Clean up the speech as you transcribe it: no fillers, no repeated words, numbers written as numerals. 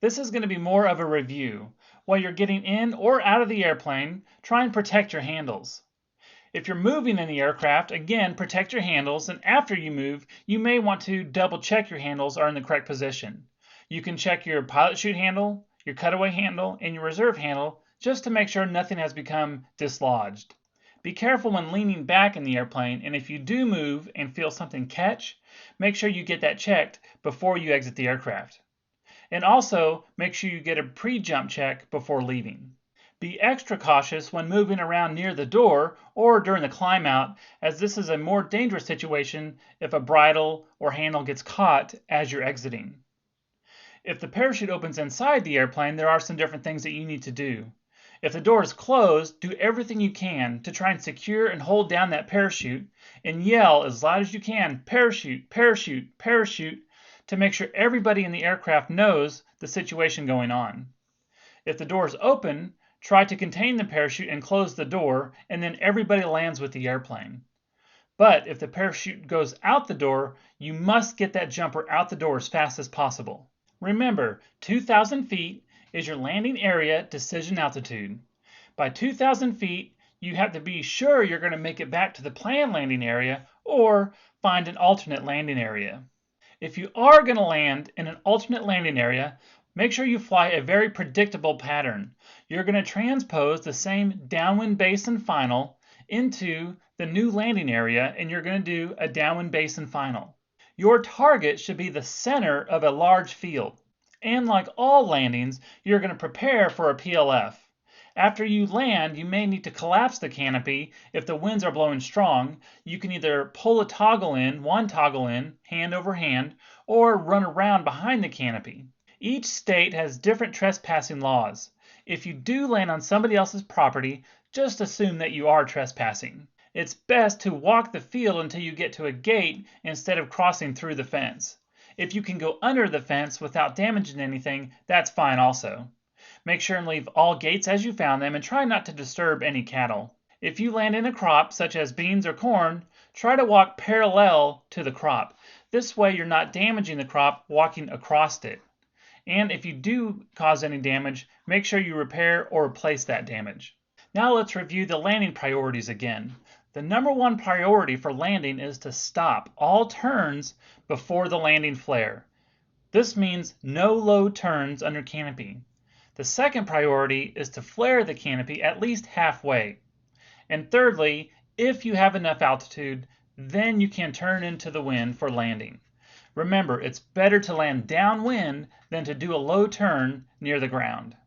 This is going to be more of a review. While you're getting in or out of the airplane, try and protect your handles. If you're moving in the aircraft, again, protect your handles, and after you move, you may want to double check your handles are in the correct position. You can check your pilot chute handle, your cutaway handle, and your reserve handle just to make sure nothing has become dislodged. Be careful when leaning back in the airplane, and if you do move and feel something catch, make sure you get that checked before you exit the aircraft. And also, make sure you get a pre-jump check before leaving. Be extra cautious when moving around near the door or during the climb out, as this is a more dangerous situation if a bridle or handle gets caught as you're exiting. If the parachute opens inside the airplane, there are some different things that you need to do. If the door is closed, do everything you can to try and secure and hold down that parachute and yell as loud as you can, "Parachute, parachute, parachute," to make sure everybody in the aircraft knows the situation going on. If the door is open, try to contain the parachute and close the door, and then everybody lands with the airplane. But if the parachute goes out the door, you must get that jumper out the door as fast as possible. Remember, 2,000 feet is your landing area decision altitude. By 2,000 feet, you have to be sure you're going to make it back to the planned landing area or find an alternate landing area. If you are going to land in an alternate landing area, make sure you fly a very predictable pattern. You're going to transpose the same downwind base and final into the new landing area, and you're going to do a downwind base and final. Your target should be the center of a large field. And like all landings, you're going to prepare for a PLF. After you land, you may need to collapse the canopy if the winds are blowing strong. You can either pull a toggle in, one toggle in, hand over hand, or run around behind the canopy. Each state has different trespassing laws. If you do land on somebody else's property, just assume that you are trespassing. It's best to walk the field until you get to a gate instead of crossing through the fence. If you can go under the fence without damaging anything, that's fine also. Make sure and leave all gates as you found them and try not to disturb any cattle. If you land in a crop, such as beans or corn, try to walk parallel to the crop. This way you're not damaging the crop walking across it. And if you do cause any damage, make sure you repair or replace that damage. Now let's review the landing priorities again. The number one priority for landing is to stop all turns before the landing flare. This means no low turns under canopy. The second priority is to flare the canopy at least halfway. And thirdly, if you have enough altitude, then you can turn into the wind for landing. Remember, it's better to land downwind than to do a low turn near the ground.